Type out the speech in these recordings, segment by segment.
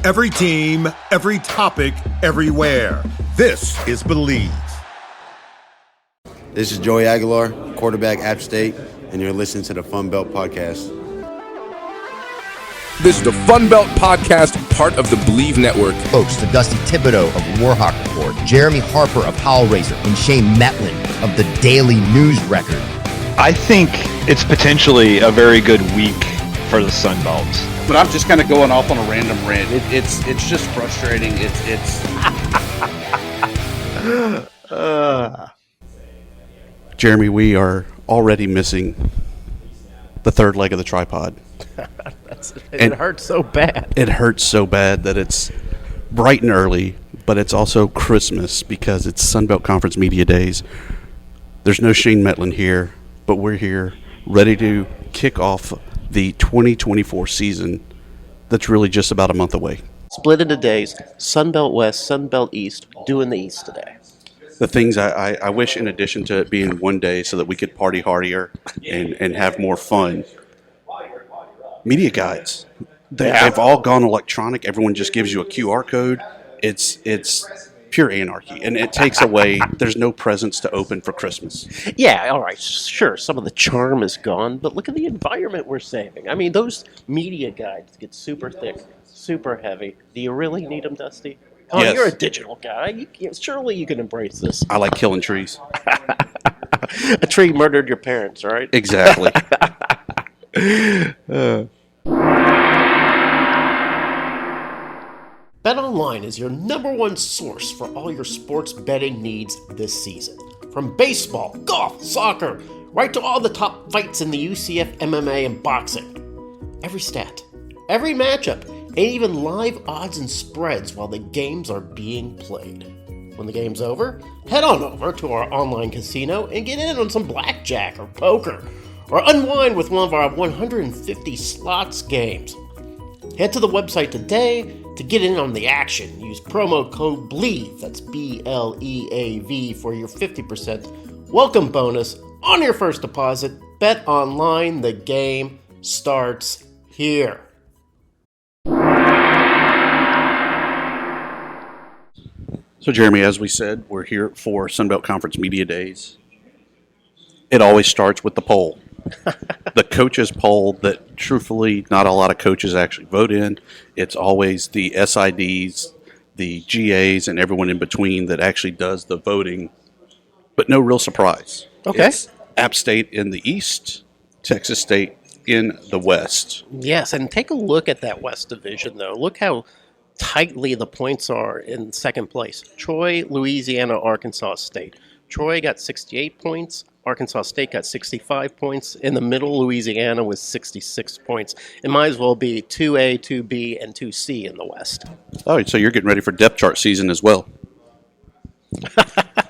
Every team, every topic, everywhere. This is Believe. This is Joey Aguilar, quarterback, App State, and you're listening to the Fun Belt Podcast. This is the Fun Belt Podcast, part of the Believe Network. Hosts Dusty Thibodeaux of Warhawk Report, Jeremy Harper of Howl Razor, and Shane Mettlen of the Daily News Record. I think it's potentially a very good week for the Sun Belt. But I'm just kind of going off on a random rant. It's just frustrating. Jeremy, we are already missing the third leg of the tripod. It hurts so bad. It hurts so bad that it's bright and early, but it's also Christmas because it's Sunbelt Conference Media Days. There's no Shane Mettlen here, but we're here ready to kick off the 2024 season that's really just about a month away. Split into days, Sunbelt West, Sunbelt East, doing the East today. The things I wish, in addition to it being one day so that we could party hardier and have more fun, media guides. They've all gone electronic. Everyone just gives you a QR code. It's pure anarchy, and it takes away, there's no presents to open for Christmas. Yeah, all right, sure, some of the charm is gone, but look at the environment we're saving. I mean, those media guides get super thick, super heavy. Do you really need them, Dusty? Oh, yes. You're a digital guy. Surely you can embrace this. I like killing trees. A tree murdered your parents, right? Exactly. BetOnline is your number one source for all your sports betting needs this season. From baseball, golf, soccer, right to all the top fights in the UCF, MMA, and boxing. Every stat, every matchup, and even live odds and spreads while the games are being played. When the game's over, head on over to our online casino and get in on some blackjack or poker, or unwind with one of our 150 slots games. Head to the website today to get in on the action. Use promo code BLEAV, that's BLEAV, for your 50% welcome bonus on your first deposit. Bet online, the game starts here. So, Jeremy, as we said, we're here for Sunbelt Conference Media Days. It always starts with the poll. The coaches poll that, truthfully, not a lot of coaches actually vote in. It's always the SIDs, the GAs, and everyone in between that actually does the voting. But no real surprise. Okay. It's App State in the East, Texas State in the West. Yes, and take a look at that West Division, though. Look how tightly the points are in second place. Troy, Louisiana, Arkansas State. Troy got 68 points. Arkansas State got 65 points. In the middle, Louisiana with 66 points. It might as well be 2A, 2B, and 2C in the West. Oh, so you're getting ready for depth chart season as well.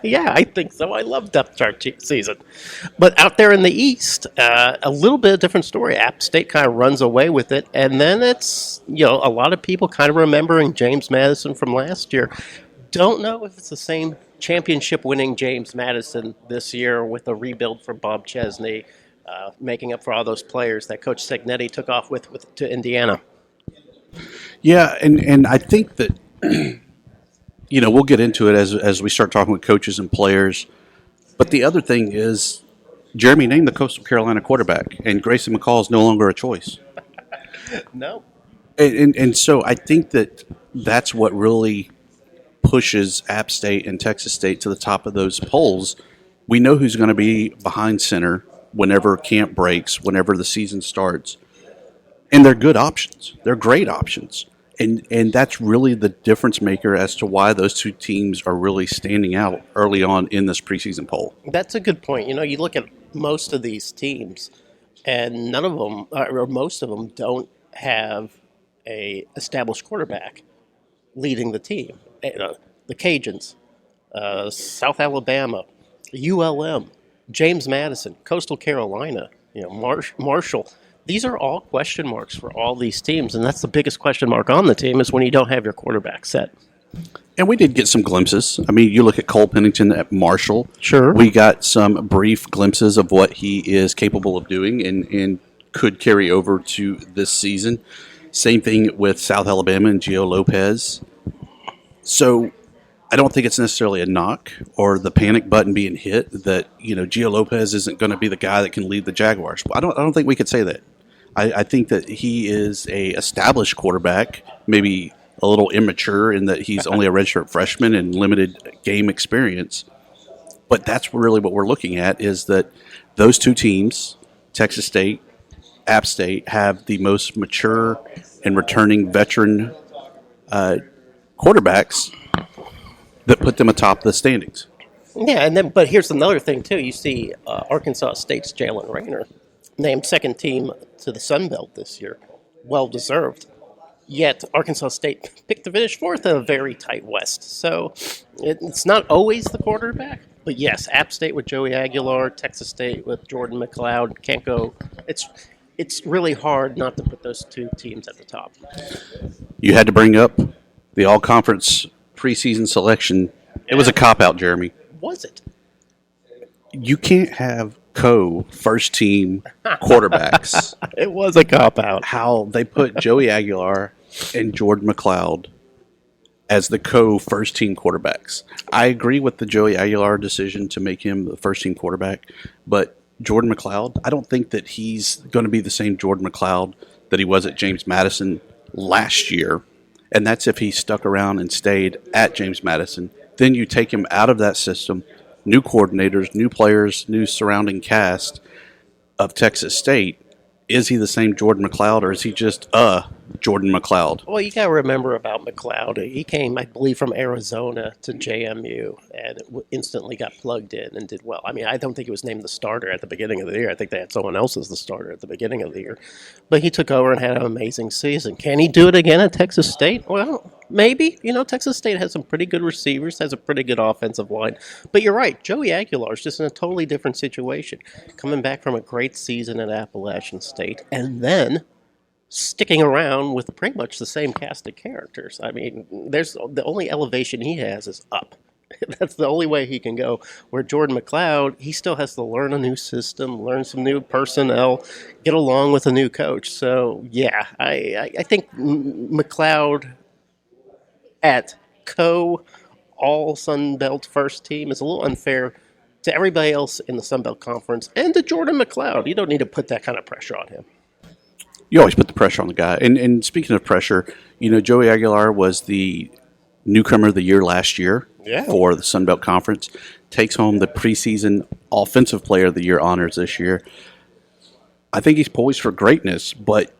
Yeah, I think so. I love depth chart season. But out there in the East, a little bit of different story. App State kind of runs away with it. And then it's, a lot of people kind of remembering James Madison from last year. Don't know if it's the same championship-winning James Madison this year with a rebuild for Bob Chesney, making up for all those players that Coach Cignetti took off with to Indiana. Yeah, and I think that, we'll get into it as we start talking with coaches and players. But the other thing is, Jeremy named the Coastal Carolina quarterback, and Grayson McCall is no longer a choice. No. And so I think that's what really pushes App State and Texas State to the top of those polls. We know who's going to be behind center whenever camp breaks, whenever the season starts. And they're good options. They're great options. And that's really the difference maker as to why those two teams are really standing out early on in this preseason poll. That's a good point. You look at most of these teams, and none of them, or most of them, don't have a established quarterback leading the team. The Cajuns, South Alabama, ULM, James Madison, Coastal Carolina, Marshall. These are all question marks for all these teams, and that's the biggest question mark on the team is when you don't have your quarterback set. And we did get some glimpses. I mean, you look at Cole Pennington at Marshall. Sure. We got some brief glimpses of what he is capable of doing and could carry over to this season. Same thing with South Alabama and Gio Lopez. So I don't think it's necessarily a knock or the panic button being hit that, Gio Lopez isn't going to be the guy that can lead the Jaguars. I don't think we could say that. I think that he is a established quarterback, maybe a little immature in that he's only a redshirt freshman and limited game experience. But that's really what we're looking at, is that those two teams, Texas State, App State, have the most mature and returning veteran quarterbacks that put them atop the standings. Yeah, but here's another thing too. You see, Arkansas State's Jalen Rayner named second team to the Sun Belt this year, well deserved. Yet Arkansas State picked to finish fourth in a very tight West. So it's not always the quarterback, but yes, App State with Joey Aguilar, Texas State with Jordan McLeod can't go. It's really hard not to put those two teams at the top. You had to bring up the all-conference preseason selection. It was a cop-out, Jeremy. Was it? You can't have first-team quarterbacks. It was a cop-out. How they put Joey Aguilar and Jordan McLeod as the first-team quarterbacks. I agree with the Joey Aguilar decision to make him the first-team quarterback, but Jordan McLeod, I don't think that he's going to be the same Jordan McLeod that he was at James Madison last year. And that's if he stuck around and stayed at James Madison. Then you take him out of that system, new coordinators, new players, new surrounding cast of Texas State. Is he the same Jordan McLeod, or is he just Jordan McLeod? Well, you got to remember about McLeod. He came, I believe, from Arizona to JMU and instantly got plugged in and did well. I mean, I don't think he was named the starter at the beginning of the year. I think they had someone else as the starter at the beginning of the year. But he took over and had an amazing season. Can he do it again at Texas State? Well, maybe. Texas State has some pretty good receivers, has a pretty good offensive line. But you're right, Joey Aguilar is just in a totally different situation. Coming back from a great season at Appalachian State and then sticking around with pretty much the same cast of characters. I mean, the only elevation he has is up. That's the only way he can go. Where Jordan McLeod, he still has to learn a new system, learn some new personnel, get along with a new coach. So, yeah, I think McLeod at all Sun Belt first team is a little unfair to everybody else in the Sun Belt Conference and to Jordan McLeod. You don't need to put that kind of pressure on him. You always put the pressure on the guy. And speaking of pressure, Joey Aguilar was the newcomer of the year last year for the Sun Belt Conference. Takes home the preseason Offensive Player of the Year honors this year. I think he's poised for greatness, but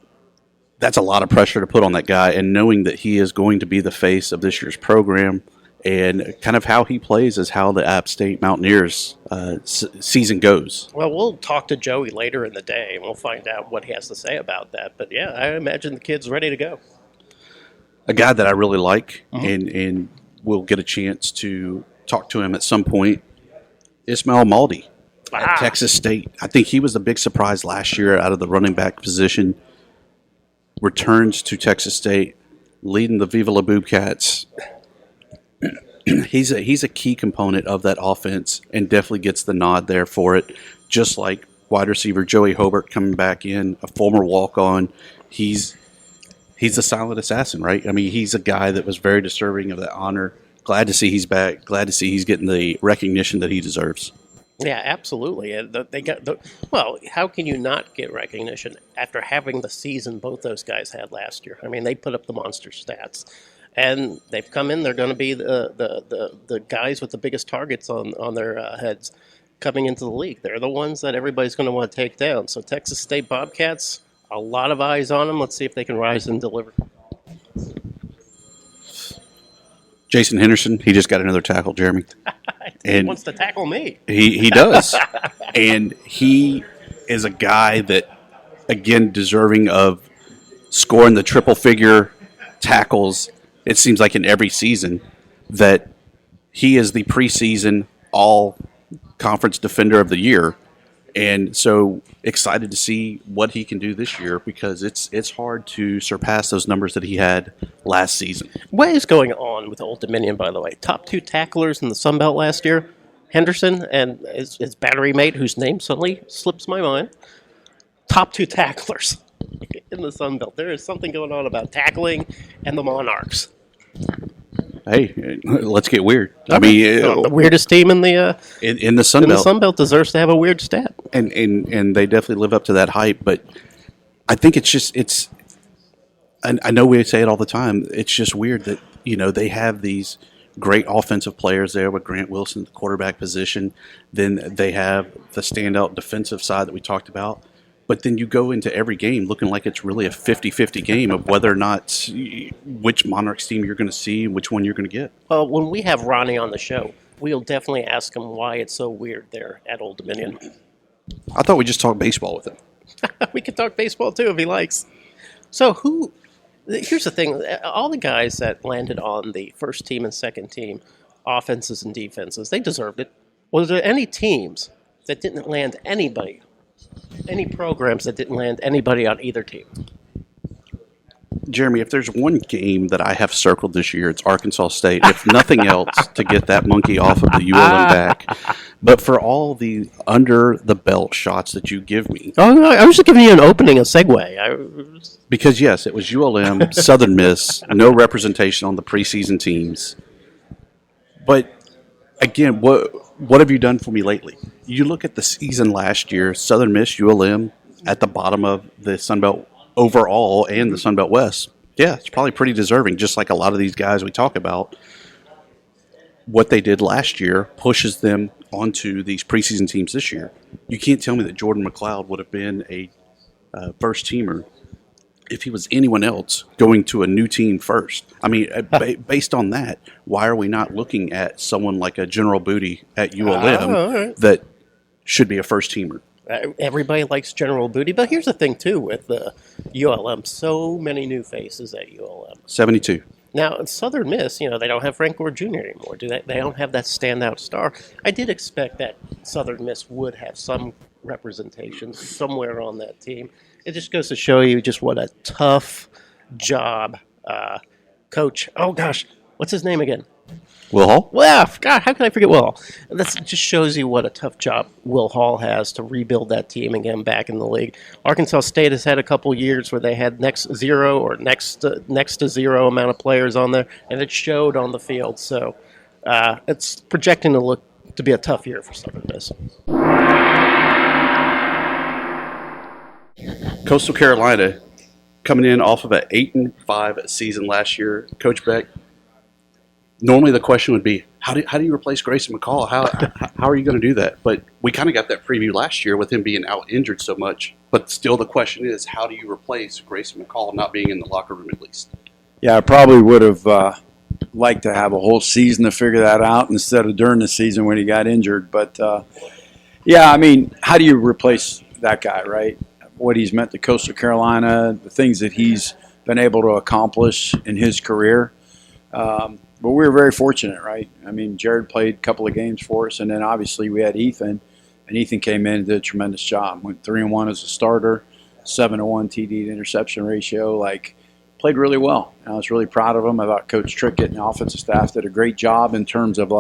that's a lot of pressure to put on that guy. And knowing that he is going to be the face of this year's program and kind of how he plays is how the App State Mountaineers season goes. Well, we'll talk to Joey later in the day, and we'll find out what he has to say about that. But, yeah, I imagine the kid's ready to go. A guy that I really like, and we'll get a chance to talk to him at some point, Ismail Maldi at Texas State. I think he was the big surprise last year out of the running back position. Returns to Texas State, leading the Viva La Boobcats. He's a key component of that offense and definitely gets the nod there for it. Just like wide receiver Joey Hobart coming back in, a former walk-on. He's a silent assassin, right? I mean, he's a guy that was very deserving of that honor. Glad to see he's back. Glad to see he's getting the recognition that he deserves. Yeah, absolutely. Well, how can you not get recognition after having the season both those guys had last year? I mean, they put up the monster stats. And they've come in. They're going to be the guys with the biggest targets on their heads coming into the league. They're the ones that everybody's going to want to take down. So Texas State Bobcats, a lot of eyes on them. Let's see if they can rise and deliver. Jason Henderson, he just got another tackle, Jeremy. He wants to tackle me. He does. And he is a guy that, again, deserving of scoring the triple-figure tackles. It seems like in every season that he is the preseason all-conference defender of the year. And so excited to see what he can do this year because it's hard to surpass those numbers that he had last season. What is going on with Old Dominion, by the way? Top two tacklers in the Sun Belt last year, Henderson and his battery mate, whose name suddenly slips my mind. Top two tacklers in the Sun Belt. There is something going on about tackling and the Monarchs. Hey, let's get weird. I mean, The weirdest team in the in the Sun in the Belt, Sun Belt deserves to have a weird stat. and they definitely live up to that hype. But I think it's. And I know we say it all the time. It's just weird that they have these great offensive players there with Grant Wilson at the quarterback position. Then they have the standout defensive side that we talked about. But then you go into every game looking like it's really a 50-50 game of whether or not which Monarchs team you're going to see and which one you're going to get. Well, when we have Ronnie on the show, we'll definitely ask him why it's so weird there at Old Dominion. I thought we just talked baseball with him. We could talk baseball too if he likes. So here's the thing. All the guys that landed on the first team and second team, offenses and defenses, they deserved it. Was there any teams that didn't land anybody? Any programs that didn't land anybody on either team? Jeremy, if there's one game that I have circled this year, it's Arkansas State. If nothing else, to get that monkey off of the ULM back. But for all the under-the-belt shots that you give me. Oh, no, I was just giving you an opening, a segue. Because, yes, it was ULM, Southern Miss, no representation on the preseason teams. But, again, what have you done for me lately? You look at the season last year, Southern Miss, ULM, at the bottom of the Sun Belt overall and the Sun Belt West. Yeah, it's probably pretty deserving, just like a lot of these guys we talk about. What they did last year pushes them onto these preseason teams this year. You can't tell me that Jordan McLeod would have been a first-teamer if he was anyone else going to a new team first. I mean, based on that, why are we not looking at someone like a General Booty at ULM that should be a first-teamer? Everybody likes General Booty, but here's the thing, too, with ULM. So many new faces at ULM. 72. Now, in Southern Miss, they don't have Frank Gore Jr. anymore. They don't have that standout star. I did expect that Southern Miss would have some representation somewhere on that team. It just goes to show you just what a tough job coach. Oh, gosh, what's his name again? Will Hall? Well, God, how can I forget Will Hall? That just shows you what a tough job Will Hall has to rebuild that team and get them back in the league. Arkansas State has had a couple years where they had next to zero amount of players on there, and it showed on the field. So it's projecting to be a tough year for Southern Miss. Coastal Carolina coming in off of an 8-5 season last year. Coach Beck, normally the question would be, how do you replace Grayson McCall? How are you going to do that? But we kind of got that preview last year with him being out injured so much. But still the question is, how do you replace Grayson McCall not being in the locker room at least? Yeah, I probably would have liked to have a whole season to figure that out instead of during the season when he got injured. But, yeah, I mean, how do you replace that guy, right? What he's meant to Coastal Carolina, the things that he's been able to accomplish in his career. But we were very fortunate, right? I mean, Jared played a couple of games for us, and then obviously we had Ethan, and Ethan came in and did a tremendous job. Went 3-1 as a starter, 7-1 TD to interception ratio. Played really well. And I was really proud of him. I thought Coach Trickett and the offensive staff did a great job in terms of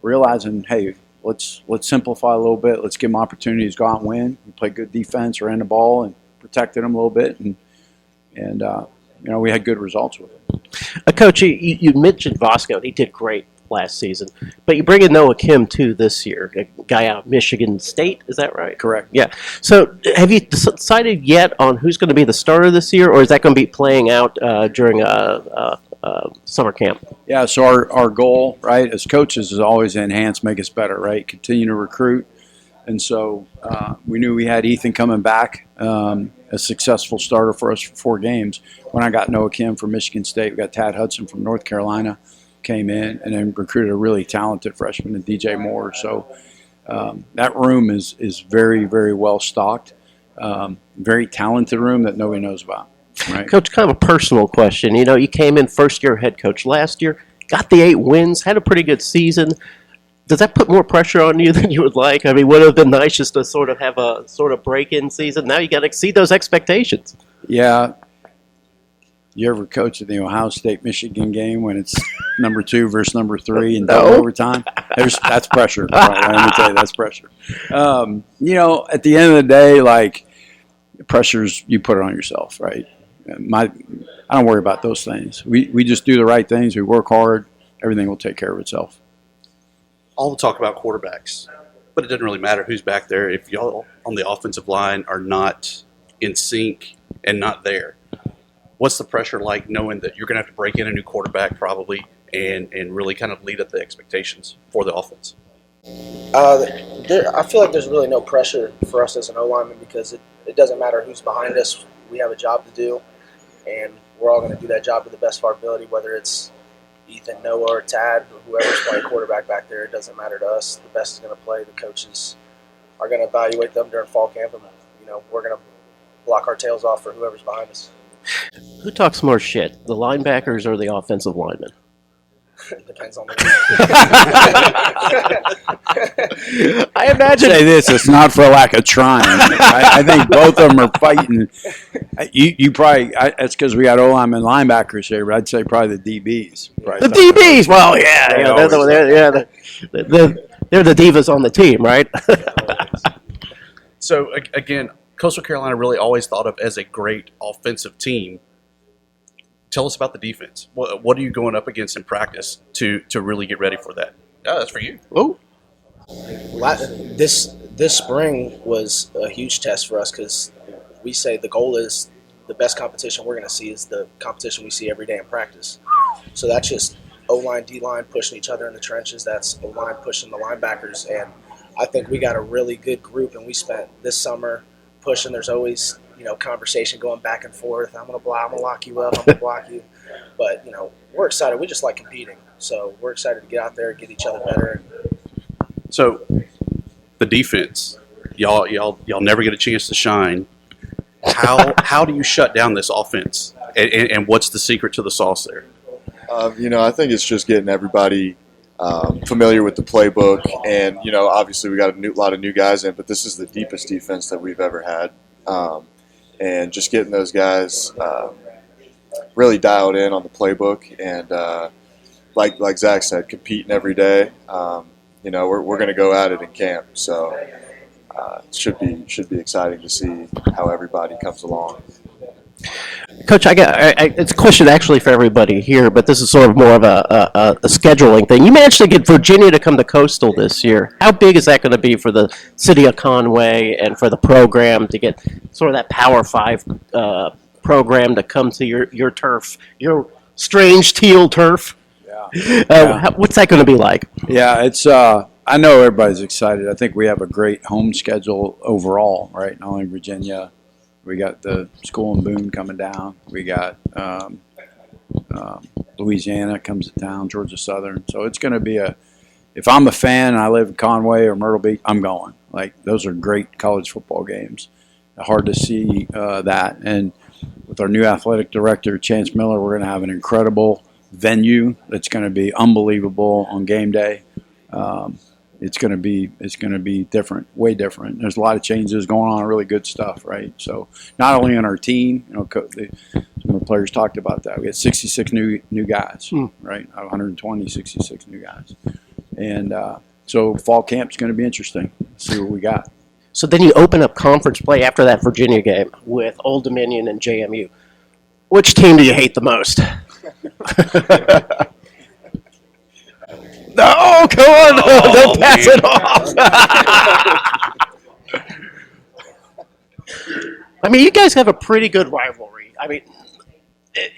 realizing, hey, let's simplify a little bit. Let's give them opportunities to go out and win. We played good defense, ran the ball, and protected them a little bit, and we had good results with it. Coach, you mentioned Vasco, and he did great last season. But you bring in Noah Kim, too, this year, a guy out of Michigan State. Is that right? Correct. Yeah. So have you decided yet on who's going to be the starter this year, or is that going to be playing out during summer camp? Yeah, so our goal, right, as coaches is always to enhance, make us better, right, continue to recruit. And so we knew we had Ethan coming back, a successful starter for us for 4 games. When I got Noah Kim from Michigan State, we got Tad Hudson from North Carolina came in, and then recruited a really talented freshman in DJ Moore. So that room is very, very well stocked, very talented room that nobody knows about. Right. Coach, kind of a personal question. You came in first-year head coach last year, got the 8 wins, had a pretty good season. Does that put more pressure on you than you would like? I mean, would it have been nice just to sort of have a sort of break-in season? Now you got to exceed those expectations. Yeah. You ever coach at the Ohio State-Michigan game when it's number 2 versus number 3 in double overtime? That's pressure. Let me tell you, that's pressure. At the end of the day, pressures, you put it on yourself, right? I don't worry about those things. We just do the right things. We work hard. Everything will take care of itself. All the talk about quarterbacks, but it doesn't really matter who's back there if y'all on the offensive line are not in sync and not there. What's the pressure like knowing that you're going to have to break in a new quarterback probably and really kind of lead up the expectations for the offense? I feel like there's really no pressure for us as an O-lineman because it doesn't matter who's behind us. We have a job to do, and we're all going to do that job to the best of our ability, whether it's Ethan, Noah, or Tad, or whoever's playing quarterback back there. It doesn't matter to us. The best is going to play. The coaches are going to evaluate them during fall camp, and we're going to block our tails off for whoever's behind us. Who talks more shit, the linebackers or the offensive linemen? Depends on the I imagine. Say this: it's not for lack of trying. I think both of them are fighting. You probably it's because we got O-linemen and linebackers here, but I'd say probably the DBs. The DBs. Well, they're the divas on the team, right? So again, Coastal Carolina really always thought of as a great offensive team. Tell us about the defense. What are you going up against in practice to really get ready for that? Oh, that's for you. Oh, this spring was a huge test for us because we say the goal is the best competition we're going to see is the competition we see every day in practice. So that's just O-line, D-line pushing each other in the trenches. That's O-line pushing the linebackers. And I think we got a really good group, and we spent this summer pushing. There's always conversation going back and forth. I'm gonna lock you up. I'm gonna block you. But we're excited. We just like competing, so we're excited to get out there and get each other better. So the defense, y'all never get a chance to shine. How do you shut down this offense? And what's the secret to the sauce there? I think it's just getting everybody familiar with the playbook, and obviously we got a lot of new guys in, but this is the deepest defense that we've ever had. And just getting those guys really dialed in on the playbook, and like Zach said, competing every day. We're going to go at it in camp, so it should be exciting to see how everybody comes along. Coach, it's a question actually for everybody here, but this is sort of more of a scheduling thing. You managed to get Virginia to come to Coastal this year. How big is that going to be for the city of Conway and for the program to get sort of that Power 5 program to come to your turf, your strange teal turf? Yeah. What's that going to be like? Yeah, it's. I know everybody's excited. I think we have a great home schedule overall, right? Not only Virginia. We got the school in Boone coming down. We got Louisiana comes to town, Georgia Southern. So it's going to be if I'm a fan and I live in Conway or Myrtle Beach, I'm going. Like, those are great college football games. Hard to see that. And with our new athletic director, Chance Miller, we're going to have an incredible venue that's going to be unbelievable on game day. It's going to be different, way different. There's a lot of changes going on, really good stuff, right? So not only on our team, some of the players talked about that. We had 66 new guys, right? 120, 66 new guys, and so fall camp's going to be interesting. See what we got. So then you open up conference play after that Virginia game with Old Dominion and JMU. Which team do you hate the most? No, come on! Don't pass it off. I mean, you guys have a pretty good rivalry. I mean,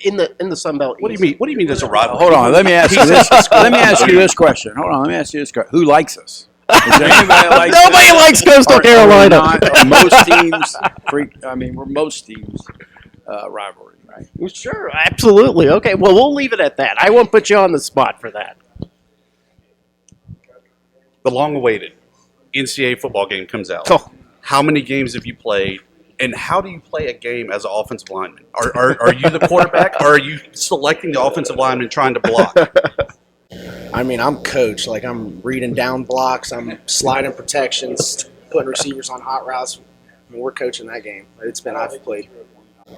in the Sun Belt. What do you mean? What do you mean there's a rivalry? Hold on. Let me ask you this. Let me ask you this question. Hold on. Let me ask you this question. Who likes us? Is there anybody likes Nobody likes Coastal Carolina. Most teams. We're most teams' rivalry, right? Sure, absolutely. Okay, well, we'll leave it at that. I won't put you on the spot for that. The long-awaited NCAA football game comes out. Oh. How many games have you played, and how do you play a game as an offensive lineman? Are you the quarterback, or are you selecting the offensive lineman trying to block? I mean, I'm coach. Like, I'm reading down blocks. I'm sliding protections, putting receivers on hot routes. I mean, we're coaching that game. I've played.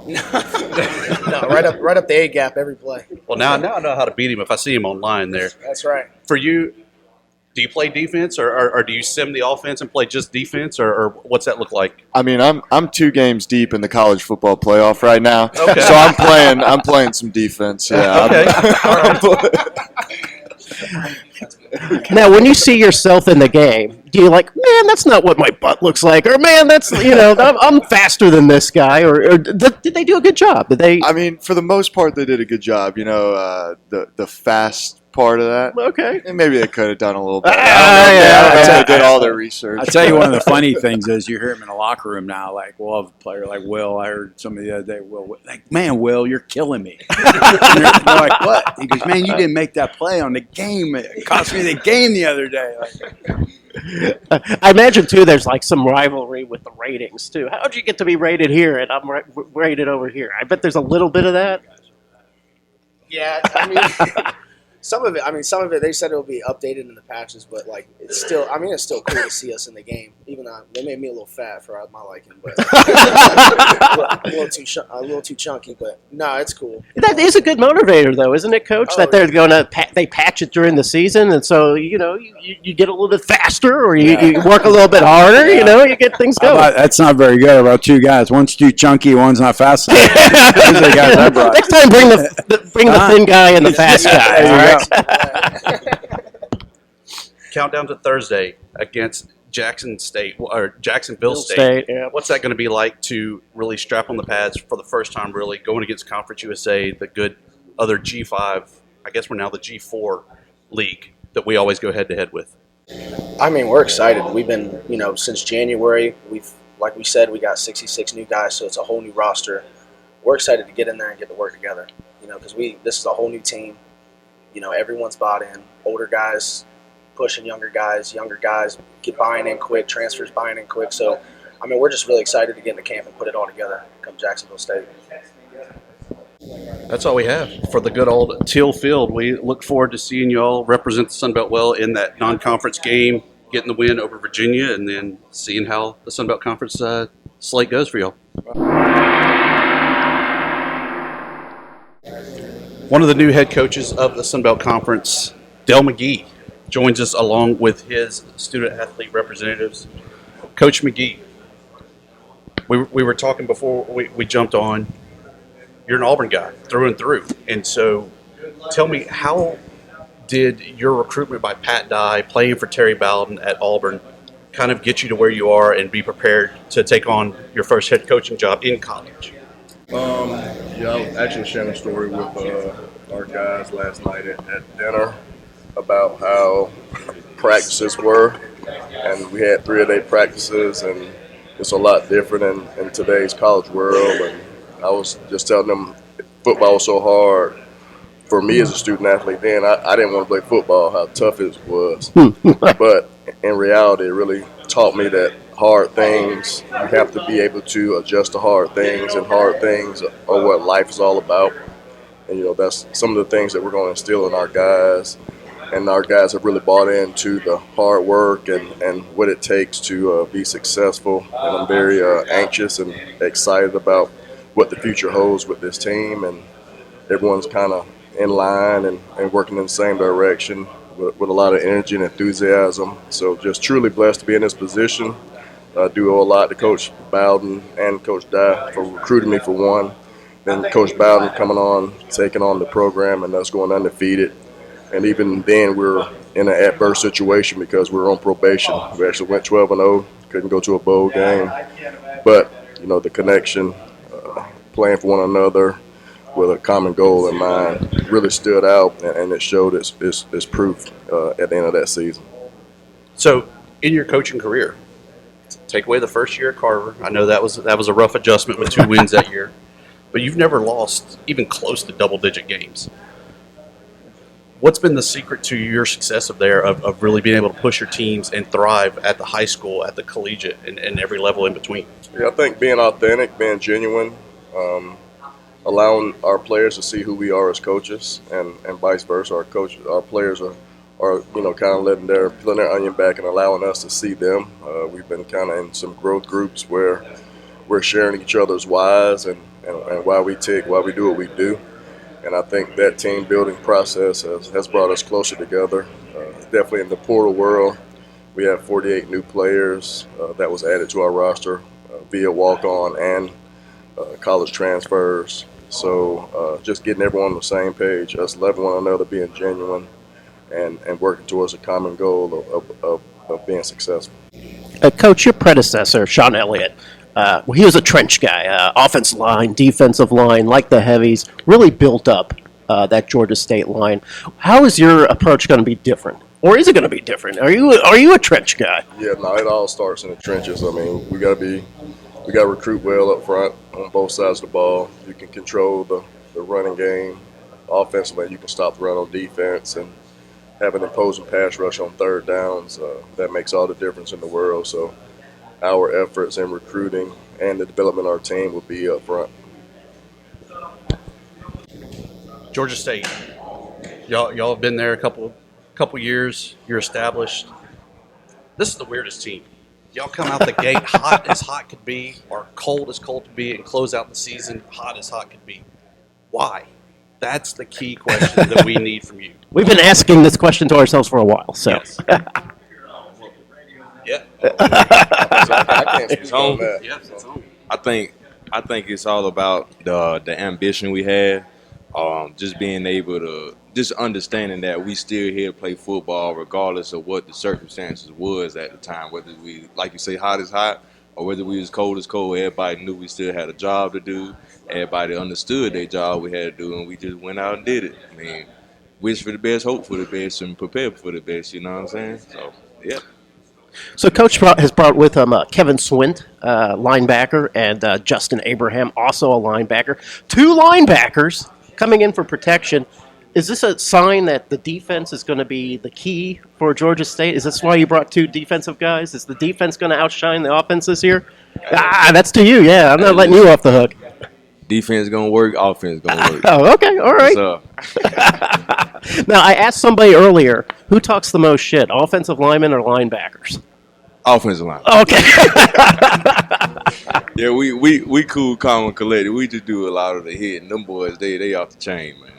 No, right up the A gap every play. Well, now I know how to beat him if I see him online there. That's right. For you, Do you play defense, or do you sim the offense and play just defense, or what's that look like? I mean, I'm 2 games deep in the college football playoff right now, Okay. so I'm playing some defense. Yeah. Okay. Now, when you see yourself in the game, do you like, man, that's not what my butt looks like, or man, that's I'm faster than this guy, or did they do a good job? Did they? I mean, for the most part, they did a good job. The fast part of that. Okay. And maybe they could have done a little better. yeah. They did all their research. I tell you, one of the funny things is you hear him in the locker room now. Like, we'll have a player like Will. I heard somebody the other day. Will, like, man, Will, you're killing me. And they're like, what? He goes, man, you didn't make that play on the game. It cost me the game the other day. I imagine too. There's like some rivalry with the ratings too. How'd you get to be rated here and I'm rated over here? I bet there's a little bit of that. Yeah, I mean, some of it, they said it'll be updated in the patches, but like, it's still cool to see us in the game. Even though they made me a little fat for my liking, but a little too chunky. But no, it's cool. That is a good motivator, though, isn't it, Coach? That they're going to they patch it during the season, and so you get a little bit faster, or you work a little bit harder. Yeah. You get things going. That's not very good about 2 guys. One's too chunky, one's not fast enough. Those are the guys I brought. Next time, bring the thin guy and the fast guy. All right. Countdown to Thursday against Jacksonville State. Yeah. What's that going to be like to really strap on the pads for the first time, really going against Conference USA, the good other G5, I guess we're now the G4 league that we always go head-to-head with? I mean, we're excited. We've been, since January, like we said, we got 66 new guys, so it's a whole new roster. We're excited to get in there and get to work together, because this is a whole new team. Everyone's bought in. Older guys pushing younger guys get buying in quick, transfers buying in quick. So, I mean, we're just really excited to get into camp and put it all together come Jacksonville State. That's all we have for the good old Teal Field. We look forward to seeing you all represent the Sun Belt well in that non-conference game, getting the win over Virginia, and then seeing how the Sun Belt Conference slate goes for y'all. One of the new head coaches of the Sun Belt Conference, Del McGee, joins us along with his student-athlete representatives. Coach McGee, we were talking before we jumped on. You're an Auburn guy through and through. And so tell me, how did your recruitment by Pat Dye, playing for Terry Bowden at Auburn, kind of get you to where you are and be prepared to take on your first head coaching job in college? I was actually sharing a story with our guys last night at dinner about how practices were, and we had 3-a-day practices, and it's a lot different in today's college world. And I was just telling them football was so hard for me as a student athlete then. I didn't want to play football, how tough it was. But in reality, it really taught me that hard things, you have to be able to adjust to hard things, and hard things are what life is all about. And, that's some of the things that we're going to instill in our guys. And our guys have really bought into the hard work and what it takes to be successful. And I'm very anxious and excited about what the future holds with this team. And everyone's kind of in line and working in the same direction with a lot of energy and enthusiasm. So just truly blessed to be in this position. I do owe a lot to Coach Bowden and Coach Dye for recruiting me for one. Then Coach Bowden coming on, taking on the program, and us going undefeated. And even then, we were in an adverse situation because we were on probation. We actually went 12-0, couldn't go to a bowl game. But, the connection, playing for one another with a common goal in mind really stood out, and it showed its proof at the end of that season. So, in your coaching career, take away the first year at Carver. I know that was a rough adjustment with 2 wins that year. But you've never lost even close to double-digit games. What's been the secret to your success of really being able to push your teams and thrive at the high school, at the collegiate, and every level in between? Yeah, I think being authentic, being genuine, allowing our players to see who we are as coaches, and vice versa. Our players are kind of letting peeling their onion back and allowing us to see them. We've been kind of in some growth groups where we're sharing each other's whys and why we tick, why we do what we do. And I think that team building process has brought us closer together. definitely in the portal world. We have 48 new players that was added to our roster via walk-on and college transfers. So just getting everyone on the same page, us loving one another, being genuine, and working towards a common goal of being successful. Coach, your predecessor, Sean Elliott, he was a trench guy, offensive line, defensive line, like the heavies, really built up that Georgia State line. How is your approach going to be different? Or is it going to be different? Are you a trench guy? Yeah, no, it all starts in the trenches. I mean, we got to recruit well up front on both sides of the ball. You can control the running game offensively. You can stop the run on defense and have an imposing pass rush on third downs. That makes all the difference in the world. So our efforts in recruiting and the development of our team will be up front. Georgia State, y'all have been there a couple years. You're established. This is the weirdest team. Y'all come out the gate hot as hot could be, or cold as cold could be, and close out the season hot as hot could be. Why? That's the key question that we need from you. We've been asking this question to ourselves for a while. So. Yes. Yeah. I can't speak on that. Yes, it's on. I think it's all about the ambition we had. Just being able to, just understanding that we still here to play football regardless of what the circumstances was at the time, whether we, like you say, hot as hot, or whether we was cold as cold. Everybody knew we still had a job to do. Everybody understood their job we had to do, and we just went out and did it. I mean, wish for the best, hope for the best, and prepare for the best, you know what I'm saying? So, yeah. So Coach has brought with him Kevin Swint, linebacker, and Justin Abraham, also a linebacker. 2 linebackers coming in for protection. Is this a sign that the defense is going to be the key for Georgia State? Is this why you brought 2 defensive guys? Is the defense going to outshine the offense this year? That's to you, yeah. I'm not letting you off the hook. Defense going to work, offense going to work. Oh, okay, all right. Now, I asked somebody earlier, who talks the most shit, offensive linemen or linebackers? Offensive line. Okay. Yeah, we cool, calm, and collected. We just do a lot of the hitting. Them boys, they off the chain, man.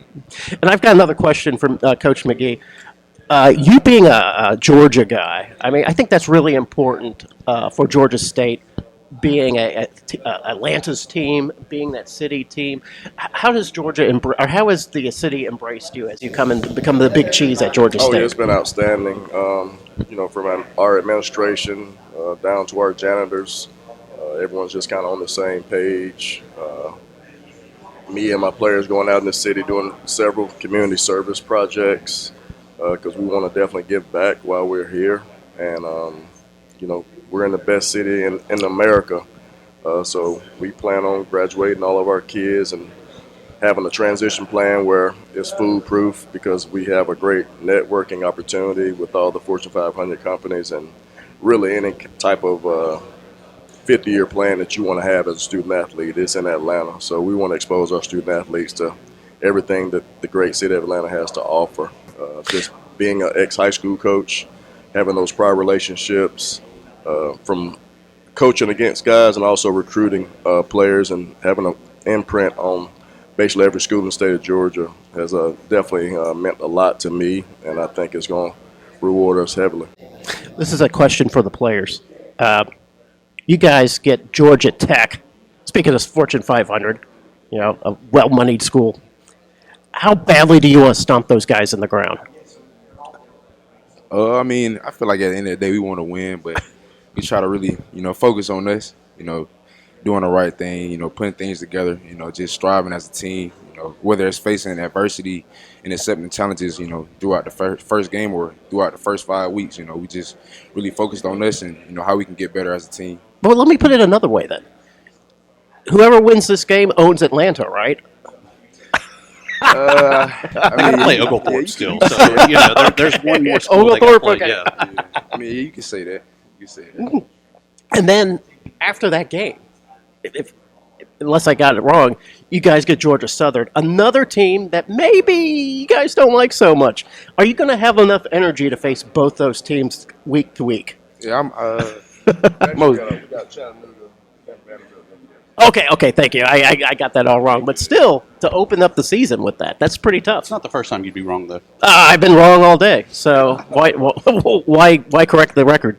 And I've got another question from Coach McGee. You being a Georgia guy, I mean, I think that's really important for Georgia State, being Atlanta's team, being that city team. How does Georgia or how has the city embraced you as you come and become the big cheese at Georgia State? Oh, yeah, it's been outstanding. From our administration down to our janitors, everyone's just kind of on the same page. Me and my players going out in the city doing several community service projects because we want to definitely give back while we're here. And, we're in the best city in America. So we plan on graduating all of our kids and having a transition plan where it's foolproof because we have a great networking opportunity with all the Fortune 500 companies and really any type of 50-year plan that you want to have as a student athlete is in Atlanta. So we want to expose our student athletes to everything that the great city of Atlanta has to offer. Just being an ex-high school coach, having those prior relationships from coaching against guys and also recruiting players and having an imprint on basically every school in the state of Georgia has definitely meant a lot to me, and I think it's going to reward us heavily. This is a question for the players. You guys get Georgia Tech, speaking of Fortune 500, a well-moneyed school. How badly do you want to stomp those guys in the ground? I mean, I feel like at the end of the day we want to win, but we try to really, focus on us, doing the right thing, putting things together, just striving as a team, whether it's facing adversity and accepting challenges, throughout the first game or throughout the first 5 weeks, we just really focused on us and, how we can get better as a team. Well, let me put it another way then. Whoever wins this game owns Atlanta, right? I play Oglethorpe still, so there's one more school Oglethorpe, play. okay. Yeah. I mean, you can say that. And then after that game, unless I got it wrong, you guys get Georgia Southern, another team that maybe you guys don't like so much. Are you going to have enough energy to face both those teams week to week? Yeah, I'm. We got Chattanooga. Okay, thank you. I got that all wrong. But still, to open up the season with that's pretty tough. It's not the first time you'd be wrong, though. I've been wrong all day. So why correct the record?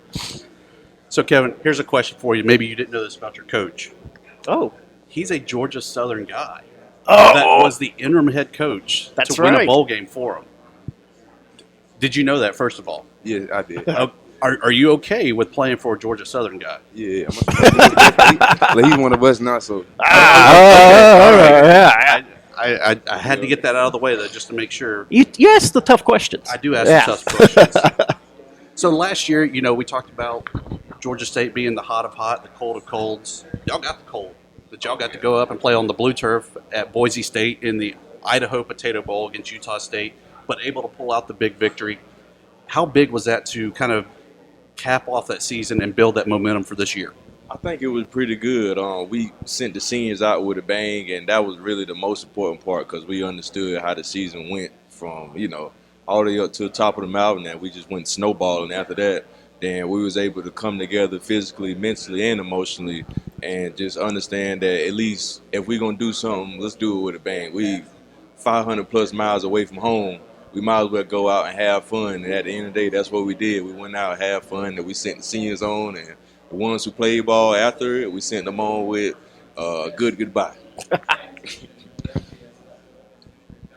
So, Kevin, here's a question for you. Maybe you didn't know this about your coach. Oh. He's a Georgia Southern guy. Oh. That was the interim head coach That's to win a right. bowl game for him. Did you know that, first of all? Yeah, I did. Are you okay with playing for a Georgia Southern guy? Yeah, he's one of us now, so. I had to get that out of the way, though, just to make sure. You ask the tough questions. I do ask the tough questions. So last year, we talked about Georgia State being the hot of hot, the cold of colds. Y'all got the cold. But y'all got to go up and play on the blue turf at Boise State in the Idaho Potato Bowl against Utah State, but able to pull out the big victory. How big was that to kind of cap off that season and build that momentum for this year? I think it was pretty good. We sent the seniors out with a bang, and that was really the most important part because we understood how the season went from, all the way up to the top of the mountain, and we just went snowballing after that. Then we was able to come together physically, mentally, and emotionally, and just understand that at least if we're going to do something, let's do it with a bang. We 500 plus miles away from home. We might as well go out and have fun. And at the end of the day, that's what we did. We went out and had fun, and we sent the seniors on, and the ones who played ball after it, we sent them on with good goodbye.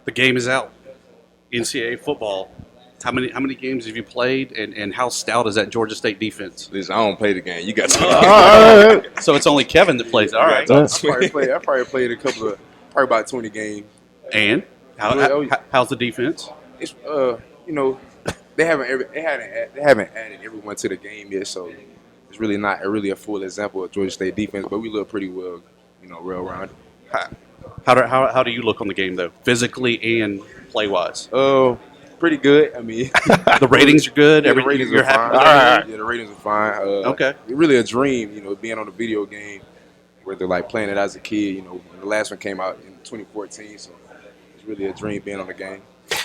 The game is out. NCAA football. How many games have you played, and how stout is that Georgia State defense? Listen, I don't play the game. You got to. So it's only Kevin that plays. All right. I probably played probably about 20 games. And how's the defense? It's they haven't added everyone to the game yet, so it's really not a full example of Georgia State defense. But we look pretty well, well rounded. How do you look on the game though, physically and play wise? Pretty good. I mean, the ratings are good. Yeah, the ratings are fine. Yeah, the ratings are fine. Okay. It's really a dream, being on a video game where they're like playing it as a kid. The last one came out in 2014, so it's really a dream being on the game.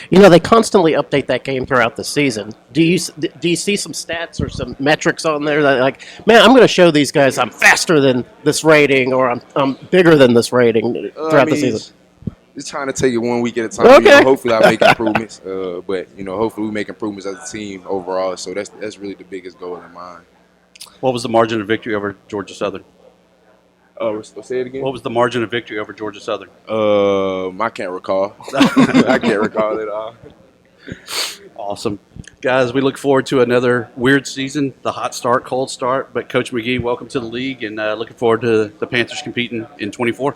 They constantly update that game throughout the season. Do you see some stats or some metrics on there that like, man, I'm going to show these guys I'm faster than this rating or I'm bigger than this rating throughout the season? Just trying to take it 1 week at a time. Okay. Hopefully I make improvements, but hopefully we make improvements as a team overall. So that's really the biggest goal in mind. What was the margin of victory over Georgia Southern? Say it again. What was the margin of victory over Georgia Southern? I can't recall. I can't recall it all. Awesome. Guys, we look forward to another weird season, the hot start, cold start. But Coach McGee, welcome to the league, and looking forward to the Panthers competing in 24.